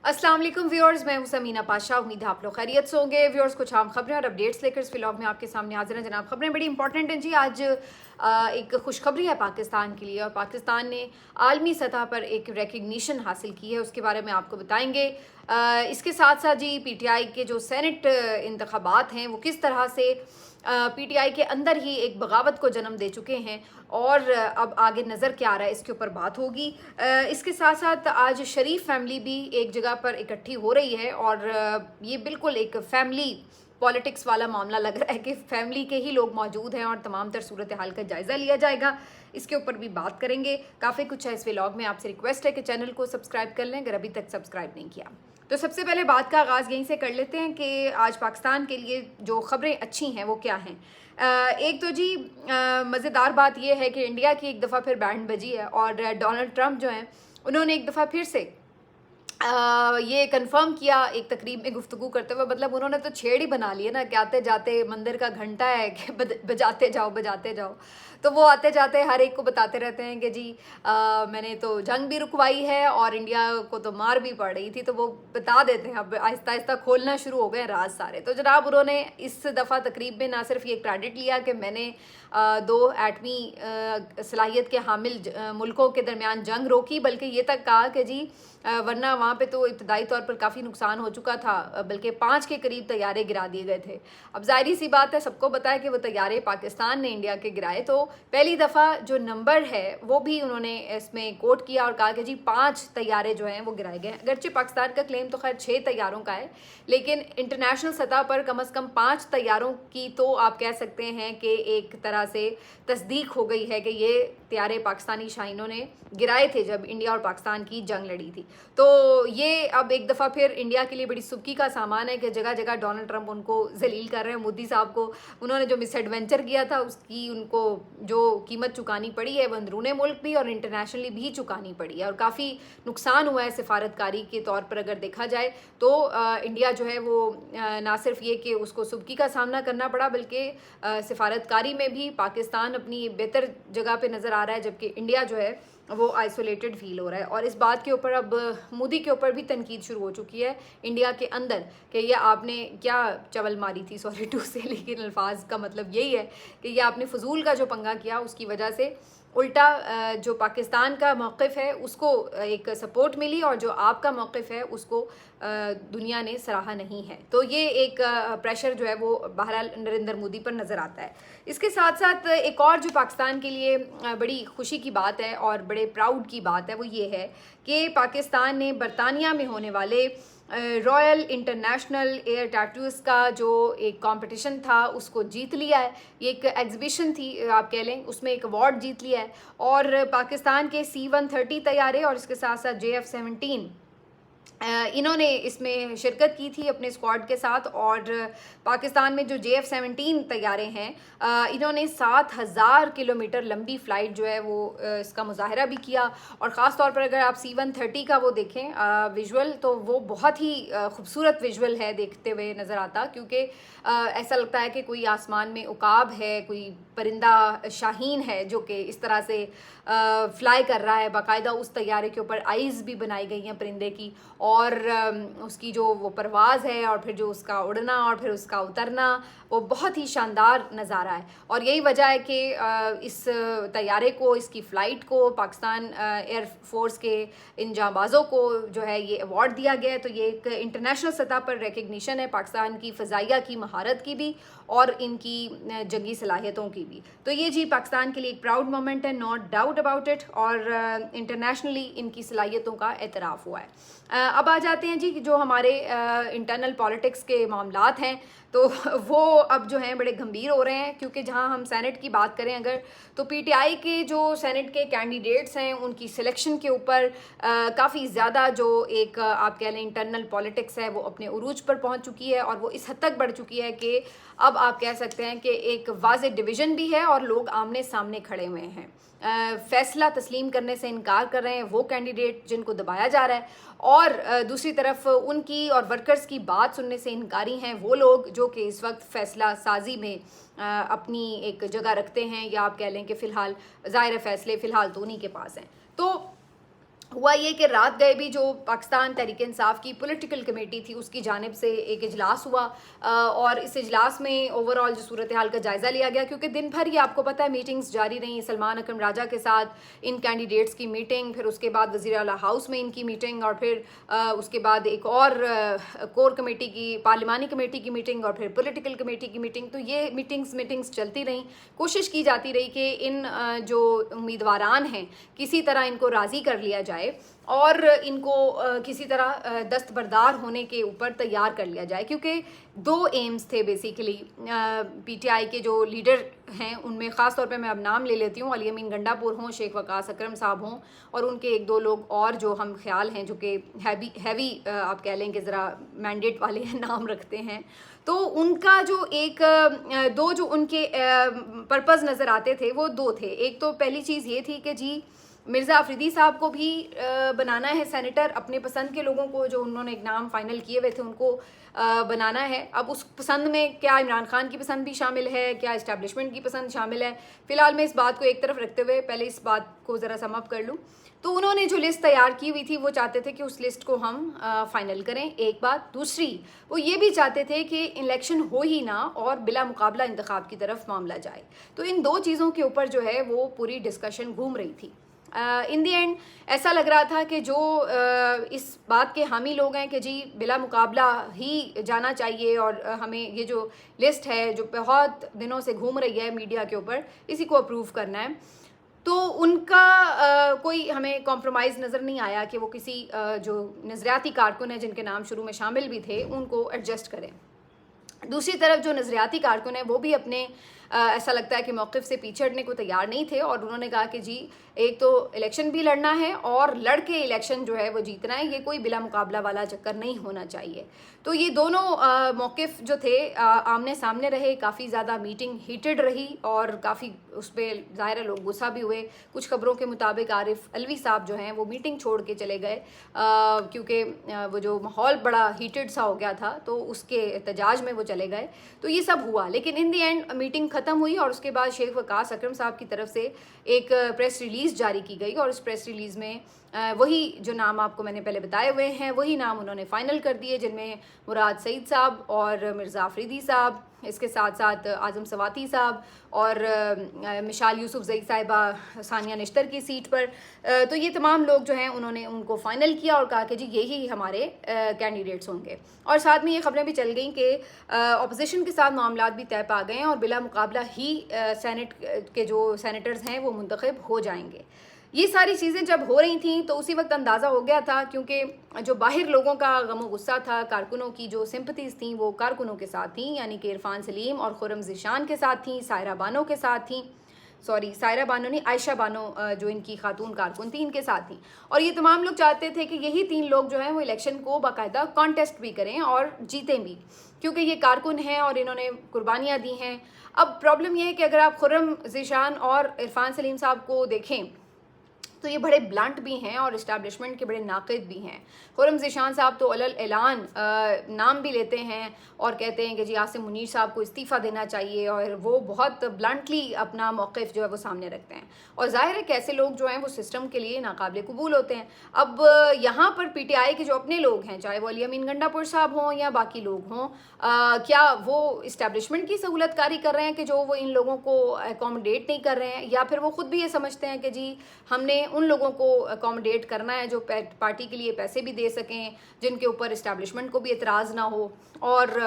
अस्सलाम वालेकुम व्यूअर्स, मैं हूं समीना पाशा। उम्मीद है आप लोग खैरियत से होंगे। व्यूअर्स, कुछ आम खबरें और अपडेट्स लेकर इस व्लॉग में आपके सामने हाजिर हैं। जनाब, खबरें बड़ी इंपॉर्टेंट हैं जी। आज एक खुशखबरी है पाकिस्तान के लिए, और पाकिस्तान ने आलमी सतह पर एक रिकग्निशन हासिल की है, उसके बारे में आपको बताएंगे। इसके साथ साथ जी पीटीआई के जो सेनेट इंतखाबात हैं वो किस तरह से पीटीआई के अंदर ही एक बगावत को जन्म दे चुके हैं, और अब आगे नज़र क्या आ रहा है इसके ऊपर बात होगी। इसके साथ साथ आज शरीफ फैमिली भी एक जगह पर इकट्ठी हो रही है, और ये बिल्कुल एक फैमिली पॉलिटिक्स वाला मामला लग रहा है कि फैमिली के ही लोग मौजूद हैं और तमाम तर सूरत हाल का जायज़ा लिया जाएगा। इसके ऊपर भी बात करेंगे। काफ़ी कुछ है इस व्लॉग में। आपसे रिक्वेस्ट है कि चैनल को सब्सक्राइब कर लें अगर अभी तक सब्सक्राइब नहीं किया। तो सबसे पहले बात का आगाज़ यहीं से कर लेते हैं कि आज पाकिस्तान के लिए जो खबरें अच्छी हैं वो क्या हैं। एक तो जी मज़ेदार बात यह है कि इंडिया की एक दफ़ा फिर बैंड बजी है, और डोनाल्ड ट्रंप जो हैं उन्होंने एक दफ़ा फिर से ये कंफर्म किया एक तकरीब में गुफ्तगू करते हुए। मतलब उन्होंने तो छेड़ ही बना लिया ना कि आते जाते मंदिर का घंटा है कि बजाते जाओ बजाते जाओ। तो वो आते जाते हर एक को बताते रहते हैं कि जी मैंने तो जंग भी रुकवाई है और इंडिया को तो मार भी पड़ रही थी। तो वो बता देते हैं, अब आहिस्ता आहिस्ता खोलना शुरू हो गए राज सारे। तो जनाब उन्होंने इस दफ़ा तकरीब में ना सिर्फ ये क्रेडिट लिया कि मैंने दो एटमी सलाहियत के हामिल मुल्कों के दरमियान जंग रोकी, बल्कि ये तक कहा कि जी वरना वहाँ पे तो इब्तदाई तौर पर काफ़ी नुकसान हो चुका था, बल्कि 5 के करीब तैयारे गिरा दिए गए थे। अब ज़ाहिर सी बात है, सबको पता है कि वो तैयारे पाकिस्तान ने इंडिया के गिराए। तो पहली दफ़ा जो नंबर है वो भी उन्होंने इसमें कोट किया और कहा कि जी 5 तैयारे जो हैं वो गिराए गए। अगरचे पाकिस्तान का क्लेम तो खैर 6 तैयारों का है, लेकिन इंटरनेशनल सतह पर कम अज़ कम 5 तैयारों की तो आप कह सकते हैं कि एक तरह से तस्दीक हो गई है कि ये तैयारे पाकिस्तानी शाहीनों ने गिराए थे जब इंडिया और पाकिस्तान की जंग लड़ी थी। तो ये अब एक दफ़ा फिर इंडिया के लिए बड़ी सुबकी का सामान है कि जगह जगह डोनाल्ड ट्रंप उनको जलील कर रहे हैं। मोदी साहब को उन्होंने जो मिस एडवेंचर किया था उसकी उनको जो कीमत चुकानी पड़ी है वो अंदरूनी मुल्क भी और इंटरनेशनली भी चुकानी पड़ी है, और काफ़ी नुकसान हुआ है सिफारतकारी के तौर पर अगर देखा जाए तो। इंडिया जो है वो ना सिर्फ ये कि उसको सुबकी का सामना करना पड़ा, बल्कि सिफारतकारी में भी पाकिस्तान अपनी बेहतर जगह पे नज़र आ रहा है, जबकि इंडिया जो है वो आइसोलेटेड फील हो रहा है। और इस बात के ऊपर अब मोदी के ऊपर भी तनकीद शुरू हो चुकी है इंडिया के अंदर कि ये आपने क्या चवल मारी थी, सॉरी टू से, लेकिन अल्फाज का मतलब यही है कि ये आपने फजूल का जो पंगा किया उसकी वजह से उल्टा जो पाकिस्तान का मौक़िफ़ है उसको एक सपोर्ट मिली, और जो आपका मौक़िफ़ है उसको दुनिया ने सराहा नहीं है। तो ये एक प्रेशर जो है वो बहरहाल नरेंद्र मोदी पर नज़र आता है। इसके साथ साथ एक और जो पाकिस्तान के लिए बड़ी खुशी की बात है और बड़े प्राउड की बात है वो ये है कि पाकिस्तान ने बरतानिया में होने वाले रॉयल इंटरनेशनल एयर टैटूज़ का जो एक कंपटीशन था उसको जीत लिया है। ये एक एग्जीबिशन थी आप कह लें, उसमें एक अवार्ड जीत लिया है। और पाकिस्तान के C-130 तैयारे और इसके साथ साथ JF-17 इन्होंने इसमें शिरकत की थी अपने स्क्वाड के साथ। और पाकिस्तान में जो JF-17 तैयारे हैं इन्होंने 7,000 किलोमीटर लंबी फ़्लाइट जो है वो इसका मुजाहरा भी किया। और ख़ास तौर पर अगर आप C-130 का वो देखें विजुअल, तो वो बहुत ही खूबसूरत विजुअल है, देखते हुए नज़र आता, क्योंकि ऐसा लगता है कि कोई आसमान में उकाब है, कोई परिंदा शाहीन है जो कि इस तरह से फ्लाई कर रहा है। बाकायदा उस तैयारे के ऊपर आइज़ भी बनाई गई हैं परिंदे की, और उसकी जो वो परवाज़ है और फिर जो उसका उड़ना और फिर उसका उतरना, वो बहुत ही शानदार नज़ारा है। और यही वजह है कि इस तैयारे को, इसकी फ़्लाइट को पाकिस्तान एयर फोर्स के इन जांबाज़ों को जो है ये अवार्ड दिया गया है। तो ये एक इंटरनेशनल सतह पर रिकग्निशन है पाकिस्तान की फ़ज़ाइया की महारत की भी और इनकी जंगी सलाहियतों की भी। तो ये जी पाकिस्तान के लिए एक प्राउड मोमेंट है, नॉट डाउट अबाउट इट, और इंटरनेशनली इनकी सलाहियतों का एतराफ़ हुआ है। अब आ जाते हैं जी कि जो हमारे इंटरनल पॉलिटिक्स के मामलात हैं, तो वो अब जो हैं बड़े गंभीर हो रहे हैं, क्योंकि जहां हम सेनेट की बात करें अगर, तो पीटीआई के जो सेनेट के कैंडिडेट्स हैं उनकी सिलेक्शन के ऊपर काफ़ी ज़्यादा जो एक आप कह लें इंटरनल पॉलिटिक्स है वो अपने उरूज पर पहुंच चुकी है, और वो इस हद तक बढ़ चुकी है कि अब आप कह सकते हैं कि एक वाज़ेह डिवीज़न भी है और लोग आमने सामने खड़े हुए हैं। फैसला तस्लीम करने से इनकार कर रहे हैं वो कैंडिडेट जिनको दबाया जा रहा है, और दूसरी तरफ उनकी और वर्कर्स की बात सुनने से इनकारी हैं वो लोग जो कि इस वक्त फ़ैसला साजी में अपनी एक जगह रखते हैं, या आप कह लें कि फ़िलहाल ज़ाहिर फ़ैसले फ़िलहाल तो उन्हीं के पास हैं। तो हुआ ये कि रात गए भी जो पाकिस्तान तहरीक इंसाफ की पॉलिटिकल कमेटी थी उसकी जानिब से एक इजलास हुआ, और इस इजलास में ओवरऑल जो सूरत हाल का जायज़ा लिया गया, क्योंकि दिन भर ये आपको पता है मीटिंग्स जारी रहीं। सलमान अकरम राजा के साथ इन कैंडिडेट्स की मीटिंग, फिर उसके बाद वज़ीर आला हाउस में इनकी मीटिंग, और फिर उसके बाद एक और कोर कमेटी की, पार्लिमानी कमेटी की मीटिंग, और फिर पॉलिटिकल कमेटी की मीटिंग। तो ये मीटिंग्स चलती रहीं। कोशिश की जाती रही कि इन जो उम्मीदवारान हैं किसी तरह इनको राज़ी कर लिया जाए और इनको किसी तरह दस्तबरदार होने के ऊपर तैयार कर लिया जाए, क्योंकि दो एम्स थे बेसिकली। पीटीआई के जो लीडर हैं उनमें ख़ास तौर पे मैं अब नाम ले लेती हूँ, अली अमीन गंडापुर हों, शेख वकास अकरम साहब हों, और उनके एक दो लोग और जो हम ख्याल हैं जो कि हैवी आप कह लें कि ज़रा मैंडेट वाले नाम रखते हैं। तो उनका जो एक दो जो उनके पर्पज़ नज़र आते थे वो दो थे। एक तो पहली चीज़ ये थी कि जी मिर्ज़ा अफरीदी साहब को भी बनाना है सेनेटर, अपने पसंद के लोगों को जो उन्होंने एक नाम फाइनल किए हुए थे उनको बनाना है। अब उस पसंद में क्या इमरान खान की पसंद भी शामिल है, क्या इस्टेब्लिशमेंट की पसंद शामिल है, फ़िलहाल मैं इस बात को एक तरफ रखते हुए पहले इस बात को ज़रा सम अप कर लूँ। तो उन्होंने जो लिस्ट तैयार की हुई थी वो चाहते थे कि उस लिस्ट को हम फाइनल करें, एक बात। दूसरी, वो ये भी चाहते थे कि इलेक्शन हो ही ना और बिला मुकाबला इंतखाब की तरफ मामला जाए। तो इन दो चीज़ों के ऊपर जो है वो पूरी डिस्कशन घूम रही थी। इन दी एंड ऐसा लग रहा था कि जो इस बात के हामी लोग हैं कि जी बिला मुकाबला ही जाना चाहिए और हमें ये जो लिस्ट है जो बहुत दिनों से घूम रही है मीडिया के ऊपर, इसी को अप्रूव करना है। तो उनका कोई हमें कॉम्प्रोमाइज़ नज़र नहीं आया कि वो किसी जो नज़रियाती कारकुन हैं जिनके नाम शुरू में शामिल भी थे उनको एडजस्ट करें। दूसरी तरफ जो नज़रियाती कारकुन हैं वो भी अपने ऐसा लगता है कि मौक़िफ़ से पीछे हटने को तैयार नहीं थे, और उन्होंने कहा कि जी एक तो इलेक्शन भी लड़ना है और लड़ के इलेक्शन जो है वो जीतना है, ये कोई बिला मुकाबला वाला चक्कर नहीं होना चाहिए। तो ये दोनों मौक़िफ़ जो थे आमने सामने रहे। काफ़ी ज़्यादा मीटिंग हीटेड रही और काफ़ी उस पर ज़ाहिर है लोग गुस्सा भी हुए। कुछ खबरों के मुताबिक आरिफ अलवी साहब जो हैं वो मीटिंग छोड़ के चले गए, क्योंकि वो जो माहौल बड़ा हीटेड सा हो गया था तो उसके एहतजाज में वो चले गए। तो ये सब हुआ, लेकिन इन दी एंड मीटिंग ख़त्म हुई और उसके बाद शेख वकास अकरम साहब की तरफ से एक प्रेस रिलीज़ जारी की गई, और इस प्रेस रिलीज़ में वही जो नाम आपको मैंने पहले बताए हुए हैं वही नाम उन्होंने फ़ाइनल कर दिए, जिनमें मुराद सईद साहब और मिर्ज़ा अफरीदी साहब, इसके साथ साथ आज़म सवाती साहब और मिशाल यूसुफ जई साहिबा सानिया निश्तर की सीट पर। तो ये तमाम लोग जो हैं उन्होंने उनको फ़ाइनल किया और कहा कि जी यही हमारे कैंडिडेट्स होंगे। और साथ में ये खबरें भी चल गई कि अपोजिशन के साथ मामलात भी तय पा गए हैं और बिला मुकाबला ही सेनेट के जो सेनेटर्स हैं वो मुंतखब हो जाएंगे। ये सारी चीज़ें जब हो रही थी तो उसी वक्त अंदाज़ा हो गया था, क्योंकि जो बाहर लोगों का गम गुस्सा था, कारकुनों की जो सिंपथीज़ थी वो कारकुनों के साथ थी, यानी कि इरफान सलीम और खुरम ज़ीशान के साथ थी, सायरा बानो के साथ थी, सॉरी सायरा बानो नहीं, आयशा बानो जो इनकी खातून कारकुन थी इनके साथ थी। और ये तमाम लोग चाहते थे कि यही तीन लोग जो हैं वो इलेक्शन को बाकायदा कॉन्टेस्ट भी करें और जीतें भी, क्योंकि ये कारकुन हैं और इन्होंने कुर्बानियाँ दी हैं। अब प्रॉब्लम यह है कि अगर आप खुरम ज़ीशान और इरफान सलीम साहब को देखें तो ये बड़े ब्लंट भी हैं और इस्टेब्लिशमेंट के बड़े नाक़िद भी हैं। खुरम ज़ीशान साहब तो अलल ऐलान नाम भी लेते हैं और कहते हैं कि जी आसिम मुनीर साहब को इस्तीफ़ा देना चाहिए, और वो बहुत ब्लंटली अपना मौक़िफ़ जो है वो सामने रखते हैं। और ज़ाहिर है कि ऐसे लोग जो हैं वो सिस्टम के लिए नाकाबिल कबूल होते हैं। अब यहाँ पर पीटीआई के जो अपने लोग हैं, चाहे वो अली अमीन गंडापुर साहब हों या बाकी लोग हों, क्या वो इस्टेब्लिशमेंट की सहूलतकारी कर रहे हैं कि जो वो इन लोगों को अकोमोडेट नहीं कर रहे हैं, या फिर वो ख़ुद भी ये समझते हैं कि जी हमने उन लोगों को अकोमोडेट करना है जो पार्टी के लिए पैसे भी दे सकें, जिनके ऊपर इस्टेब्लिशमेंट को भी एतराज़ ना हो और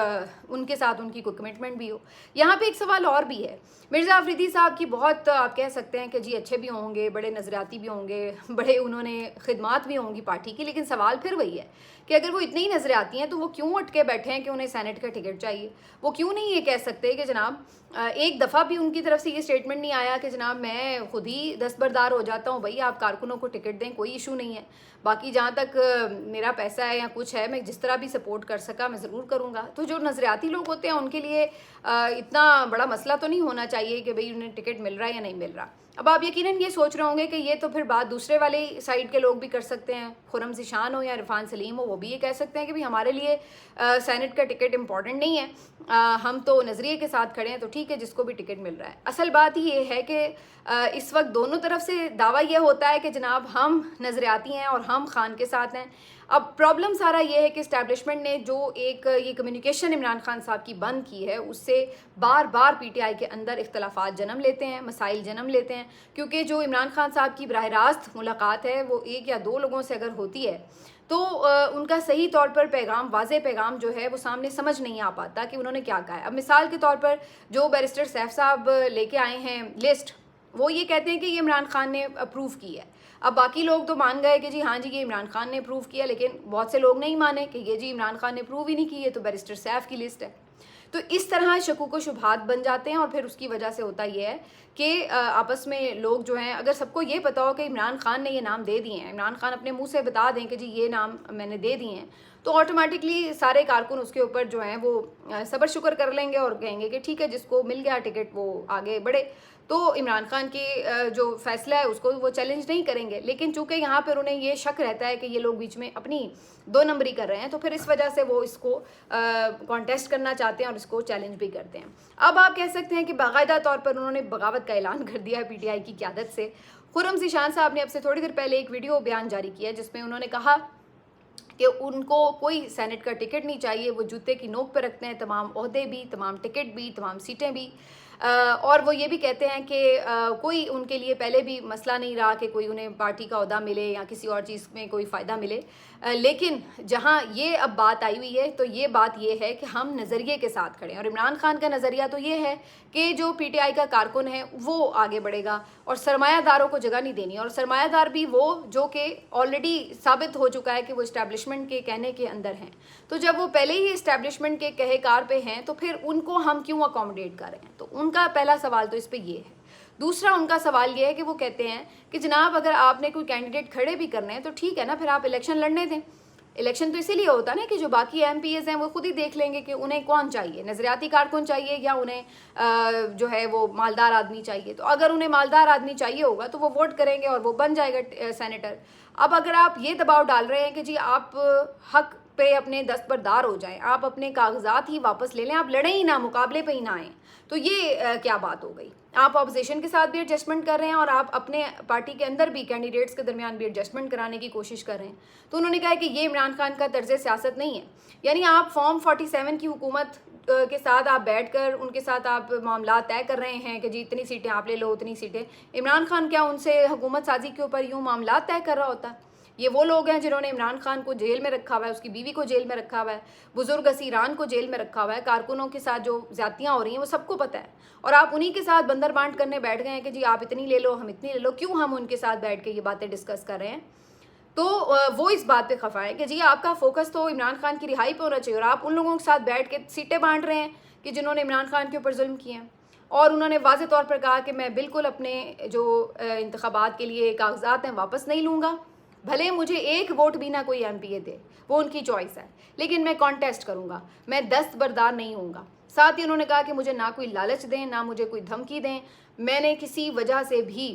उनके साथ उनकी कोई कमिटमेंट भी हो। यहाँ पे एक सवाल और भी है। मिर्ज़ा अफरीदी साहब की बहुत आप कह सकते हैं कि जी अच्छे भी होंगे, बड़े नज़रियाती भी होंगे, बड़े उन्होंने खिदमात भी होंगी पार्टी की, लेकिन सवाल फिर वही है कि अगर वो इतनी ही नज़रियाती हैं तो वो क्यों अटके बैठे हैं कि उन्हें सेनेट का टिकट चाहिए। वो क्यों नहीं ये कह सकते कि जनाब एक दफ़ा भी उनकी तरफ से ये स्टेटमेंट नहीं आया कि जनाब मैं खुद ही दस्तबरदार हो जाता हूँ, भाई आप कारकुनों को टिकट दें, कोई इशू नहीं है, बाकी जहाँ तक मेरा पैसा है या कुछ है मैं जिस तरह भी सपोर्ट कर सका मैं ज़रूर करूँगा। तो जो नज़रियाती लोग होते हैं उनके लिए इतना बड़ा मसला तो नहीं होना चाहिए कि भाई उन्हें टिकट मिल रहा है या नहीं मिल रहा। अब आप यकीनन ये सोच रहे होंगे कि ये तो फिर बात दूसरे वाले साइड के लोग भी कर सकते हैं, खुर्रम ज़ीशान हो या इरफान सलीम हो, वो भी ये कह सकते हैं कि भाई हमारे लिए सेनेट का टिकट इम्पॉर्टेंट नहीं है, हम तो नज़रिए के साथ खड़े हैं, तो ठीक है जिसको भी टिकट मिल रहा है। असल बात ये है कि इस वक्त दोनों तरफ से दावा ये होता है कि जनाब हम नज़रियाती हैं और हम खान के साथ हैं। अब प्रॉब्लम सारा ये है कि इस्टेब्लिशमेंट ने जो एक ये कम्युनिकेशन इमरान खान साहब की बंद की है, उससे बार बार पीटीआई के अंदर इख्तलाफात जन्म लेते हैं, मसाइल जन्म लेते हैं, क्योंकि जो इमरान खान साहब की बराह रास्त मुलाकात है वो एक या दो लोगों से अगर होती है तो उनका सही तौर पर पैगाम, वाज़े पैगाम जो है वो सामने समझ नहीं आ पाता कि उन्होंने क्या कहा है। अब मिसाल के तौर पर जो बैरिस्टर सैफ साहब लेके आए हैं लिस्ट, वो ये कहते हैं कि ये इमरान खान ने अप्रूव की है। अब बाकी लोग तो मान गए कि जी हाँ जी ये इमरान खान ने अप्रूव किया, लेकिन बहुत से लोग नहीं माने कि ये जी इमरान खान ने अप्रूव ही नहीं की, ये तो बैरिस्टर सैफ की लिस्ट है। तो इस तरह शकूक व शुबहात बन जाते हैं और फिर उसकी वजह से होता यह है कि आपस में लोग जो हैं, अगर सबको ये पता हो कि इमरान खान ने ये नाम दे दिए हैं, इमरान खान अपने मुंह से बता दें कि जी ये नाम मैंने दे दिए हैं, तो ऑटोमेटिकली सारे कारकुन उसके ऊपर जो हैं वो सब्र शुक्र कर लेंगे और कहेंगे कि ठीक है जिसको मिल गया टिकट वो आगे बढ़े। तो इमरान खान के जो फैसला है उसको वो चैलेंज नहीं करेंगे, लेकिन चूंकि यहाँ पर उन्हें ये शक रहता है कि ये लोग बीच में अपनी दो नंबरी कर रहे हैं, तो फिर इस वजह से वो इसको कॉन्टेस्ट करना चाहते हैं और इसको चैलेंज भी करते हैं। अब आप कह सकते हैं कि बाकायदा तौर पर उन्होंने बगावत का ऐलान कर दिया है पीटीआई की क़यादत से। खुर्रम ज़ीशान साहब ने अब से थोड़ी देर पहले एक वीडियो बयान जारी किया जिसमें उन्होंने कहा कि उनको कोई सेनेट का टिकट नहीं चाहिए, वो जूते की नोक पर रखते हैं तमाम ओहदे भी, तमाम टिकट भी, तमाम सीटें भी। और वो ये भी कहते हैं कि कोई उनके लिए पहले भी मसला नहीं रहा कि कोई उन्हें पार्टी का ओहदा मिले या किसी और चीज़ में कोई फ़ायदा मिले, लेकिन जहाँ ये अब बात आई हुई है तो ये बात ये है कि हम नज़रिए के साथ खड़े हैं। और इमरान खान का नज़रिया तो ये है कि जो पीटीआई का कारकुन है वो आगे बढ़ेगा और सरमायादारों को जगह नहीं देनी, और सरमायादार भी वो जो कि ऑलरेडी साबित हो चुका है कि वो इस्टेब्लिशमेंट के कहने के अंदर हैं। तो जब वो पहले ही इस्टेब्लिशमेंट के कहेकार पे हैं तो फिर उनको हम क्यों अकोमोडेट कर रहे हैं? तो उनका पहला सवाल तो इस पे ये है। दूसरा उनका सवाल ये है कि वो कहते हैं कि जनाब अगर आपने कोई कैंडिडेट खड़े भी करने हैं तो ठीक है ना, फिर आप इलेक्शन लड़ने दें। इलेक्शन तो इसीलिए होता है ना कि जो बाकी एमपीएस हैं वो खुद ही देख लेंगे कि उन्हें कौन चाहिए, नज़रियाती कारकुन चाहिए या उन्हें जो है वो मालदार आदमी चाहिए। तो अगर उन्हें मालदार आदमी चाहिए होगा तो वो वोट करेंगे और वो बन जाएगा सेनेटर। अब अगर आप ये दबाव डाल रहे हैं कि जी आप हक पे अपने दस्तबरदार हो जाएं, आप अपने कागजात ही वापस ले लें, आप लड़ें ही ना, मुकाबले पे ही ना आएँ, तो ये क्या बात हो गई? आप अपोजिशन के साथ भी एडजस्टमेंट कर रहे हैं और आप अपने पार्टी के अंदर भी कैंडिडेट्स के दरमियान भी एडजस्टमेंट कराने की कोशिश कर रहे हैं। तो उन्होंने कहा कि ये इमरान खान का तर्ज सियासत नहीं है। यानी आप फॉर्म 47 की हुकूमत के साथ आप बैठकर उनके साथ आप मामला तय कर रहे हैं कि जी इतनी सीटें आप ले लो, उतनी सीटें। इमरान खान क्या उनसे हुकूमत साजी के ऊपर यूँ मामला तय कर रहा होता? ये वो लोग हैं जिन्होंने इमरान खान को जेल में रखा हुआ है, उसकी बीवी को जेल में रखा हुआ है, बुजुर्ग असीरान को जेल में रखा हुआ है, कारकुनों के साथ जो ज्यादतियाँ हो रही हैं वो सबको पता है, और आप उन्हीं के साथ बंदर बांट करने बैठ गए हैं कि जी आप इतनी ले लो, हम इतनी ले लो। क्यों हम उनके साथ बैठ के ये बातें डिस्कस कर रहे हैं? तो वो इस बात पे खफा है कि जी आपका फोकस तो इमरान खान की रिहाई पे होना चाहिए, और आप उन लोगों के साथ बैठ के सीटें बांट रहे हैं कि जिन्होंने इमरान खान के ऊपर जुल्म किए हैं। और उन्होंने वाज़े तौर पर कहा कि मैं बिल्कुल अपने जो इंतखाबात के लिए कागजात हैं वापस नहीं लूँगा, भले मुझे एक वोट भी ना कोई एमपीए दे, वो उनकी चॉइस है, लेकिन मैं कॉन्टेस्ट करूँगा, मैं दस्तबरदार नहीं होऊंगा। साथ ही उन्होंने कहा कि मुझे ना कोई लालच दें, ना मुझे कोई धमकी दें, मैंने किसी वजह से भी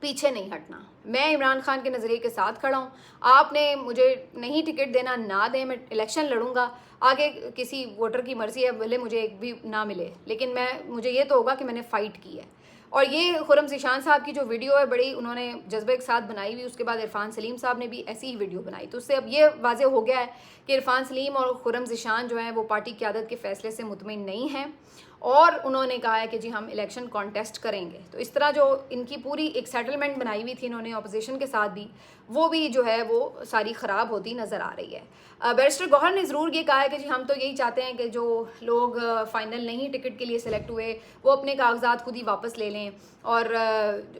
पीछे नहीं हटना, मैं इमरान खान के नज़रिए के साथ खड़ा हूँ। आपने मुझे नहीं टिकट देना ना दें, मैं इलेक्शन लड़ूंगा, आगे किसी वोटर की मर्ज़ी है, भले मुझे एक भी ना मिले, लेकिन मुझे ये तो होगा कि मैंने फ़ाइट की है। और ये खुर्रम ज़ीशान साहब की जो वीडियो है बड़ी उन्होंने जज्बे के साथ बनाई हुई, उसके बाद इरफान सलीम साहब ने भी ऐसी ही वीडियो बनाई, तो उससे अब ये वाज़े हो गया है कि इरफान सलीम और खुर्रम ज़ीशान जो हैं वो पार्टी क़यादत के फ़ैसले से मुतमिन नहीं हैं, और उन्होंने कहा है कि जी हम इलेक्शन कॉन्टेस्ट करेंगे। तो इस तरह जो इनकी पूरी एक सेटलमेंट बनाई हुई थी इन्होंने अपोजिशन के साथ भी, वो भी जो है वो सारी ख़राब होती नज़र आ रही है। बैरिस्टर गौहर ने ज़रूर ये कहा है कि जी हम तो यही चाहते हैं कि जो लोग फ़ाइनल नहीं टिकट के लिए सिलेक्ट हुए वो अपने कागजात खुद ही वापस ले लें, और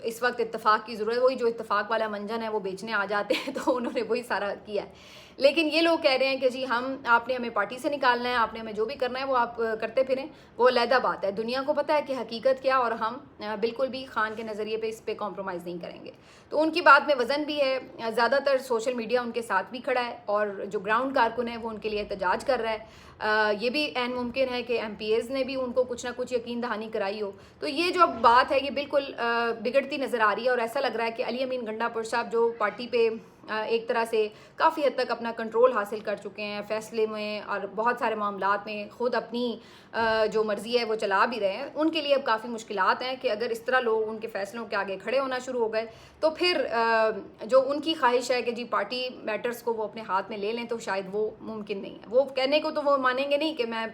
इस वक्त इत्तेफाक की ज़रूरत, वही जो इत्तेफाक वाला मंजन है वो बेचने आ जाते हैं, तो उन्होंने वही सारा किया है। लेकिन ये लोग कह रहे हैं कि जी आपने हमें पार्टी से निकालना है, आपने हमें जो भी करना है वो आप करते फिरें, वो अलग मुतहदा बात है। दुनिया को पता है कि हकीकत क्या, और हम बिल्कुल भी खान के नज़रिए पे इस पे कॉम्प्रोमाइज़ नहीं करेंगे। तो उनकी बात में वज़न भी है, ज़्यादातर सोशल मीडिया उनके साथ भी खड़ा है, और जो ग्राउंड कारकुन है वो उनके लिए एहतजाज कर रहा है। ये भी ऐन मुमकिन है कि MPAs ने भी उनको कुछ ना कुछ यकीन दहानी कराई हो। तो ये जो बात है ये बिल्कुल बिगड़ती नज़र आ रही है, और ऐसा लग रहा है कि अली अमीन गंडापुर साहब जो पार्टी पे एक तरह से काफ़ी हद तक अपना कंट्रोल हासिल कर चुके हैं, फ़ैसले में और बहुत सारे मामलात में ख़ुद अपनी जो मर्ज़ी है वो चला भी रहे हैं, उनके लिए अब काफ़ी मुश्किलात हैं कि अगर इस तरह लोग उनके फ़ैसलों के आगे खड़े होना शुरू हो गए तो फिर जो उनकी ख्वाहिश है कि जी पार्टी मैटर्स को वो अपने हाथ में ले लें, तो शायद वो मुमकिन नहीं है। वो कहने को तो वो मानेंगे नहीं कि मैं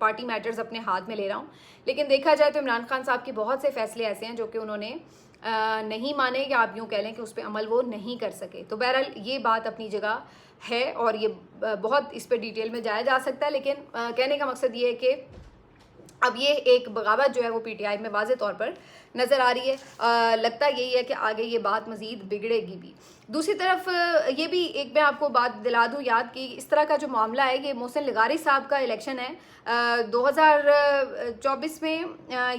पार्टी मैटर्स अपने हाथ में ले रहा हूँ, लेकिन देखा जाए तो इमरान खान साहब के बहुत से फ़ैसले ऐसे हैं जो कि उन्होंने नहीं माने, या आप यूँ कह लें कि उस पर अमल वो नहीं कर सके। तो बहरहाल ये बात अपनी जगह है, और ये बहुत इस पर डिटेल में जाया जा सकता है, लेकिन कहने का मकसद ये है कि अब ये एक बगावत जो है वो PTI में वाज़े तौर पर नज़र आ रही है। लगता यही है कि आगे ये बात मज़ीद बिगड़ेगी भी। दूसरी तरफ ये भी एक मैं आपको बात दिला दूँ याद कि इस तरह का जो मामला है, ये मोहसिन लगारी साहब का इलेक्शन है 2024 में,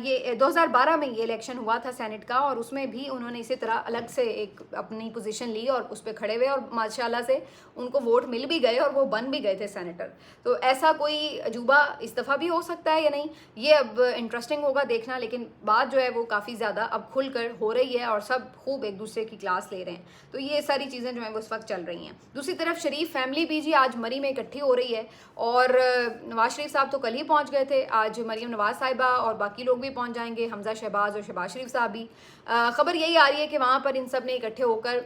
ये 2012 में ये इलेक्शन हुआ था सेनेट का, और उसमें भी उन्होंने इसी तरह अलग से एक अपनी पोजीशन ली और उस पर खड़े हुए, और माशाल्लाह से उनको वोट मिल भी गए और वो बन भी गए थे सेनेटर। तो ऐसा कोई अजूबा इस्तीफ़ा भी हो सकता है या नहीं, ये अब इंटरेस्टिंग होगा देखना, लेकिन बात जो है वो काफ़ी ज़्यादा अब खुलकर हो रही है और सब खूब एक दूसरे की क्लास ले रहे हैं। तो ये सारी चीज़ें जो हैं वो उस वक्त चल रही हैं। दूसरी तरफ शरीफ फैमिली भी जी आज मरी में इकट्ठी हो रही है, और नवाज शरीफ साहब तो कल ही पहुंच गए थे, आज मरीम नवाज साहिबा और बाकी लोग भी पहुंच जाएंगे, हमजा शहबाज और शहबाज शरीफ साहब भी। ख़बर यही आ रही है कि वहाँ पर इन सब ने इकट्ठे होकर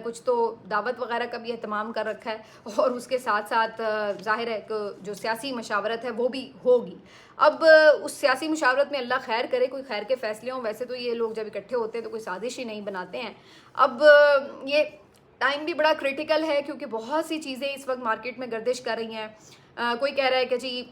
कुछ तो दावत वगैरह का भी एहतमाम कर रखा है, और उसके साथ साथ ज़ाहिर है कि जो सियासी मशावरत है वो भी होगी। अब उस सियासी मशावरत में अल्लाह खैर करे, कोई खैर के फैसले हों। वैसे तो ये लोग जब इकट्ठे होते हैं तो कोई साजिश ही नहीं बनाते हैं। अब ये टाइम भी बड़ा क्रिटिकल है, क्योंकि बहुत सी चीज़ें इस वक्त मार्केट में गर्दिश कर रही हैं। कोई कह रहा है कि जी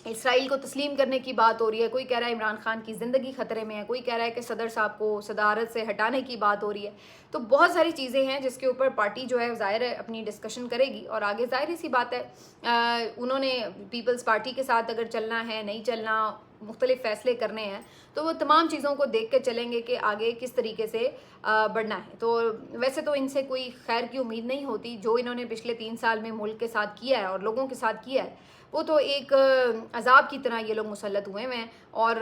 इसराइल को तस्लीम करने की बात हो रही है, कोई कह रहा है इमरान खान की ज़िंदगी ख़तरे में है, कोई कह रहा है कि सदर साहब को सदारत से हटाने की बात हो रही है। तो बहुत सारी चीज़ें हैं जिसके ऊपर पार्टी जो है ज़ाहिर है अपनी डिस्कशन करेगी, और आगे ज़ाहिर सी बात है उन्होंने पीपल्स पार्टी के साथ अगर चलना है, नहीं चलना, मुख्तलिफ फ़ैसले करने हैं, तो वो तमाम चीज़ों को देख के चलेंगे कि आगे किस तरीके से बढ़ना है। तो वैसे तो इनसे कोई खैर की उम्मीद नहीं होती। जो इन्होंने पिछले 3 साल में मुल्क के साथ किया है और लोगों के साथ किया है, वो तो एक अजाब की तरह ये लोग मुसल्लत हुए हैं, और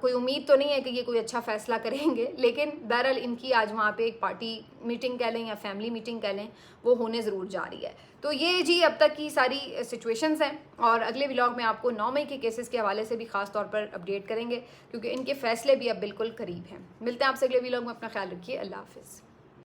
कोई उम्मीद तो नहीं है कि ये कोई अच्छा फ़ैसला करेंगे। लेकिन बहरहाल इनकी आज वहाँ पे एक पार्टी मीटिंग कह लें या फैमिली मीटिंग कह लें, वो होने ज़रूर जा रही है। तो ये जी अब तक की सारी सिचुएशंस हैं, और अगले व्लॉग में आपको 9 मई के केसेस के हवाले से भी ख़ास तौर पर अपडेट करेंगे, क्योंकि इनके फ़ैसले भी अब बिल्कुल करीब हैं। मिलते हैं आपसे अगले व्लॉग में, अपना ख्याल रखिए, अल्लाह हाफ़िज़।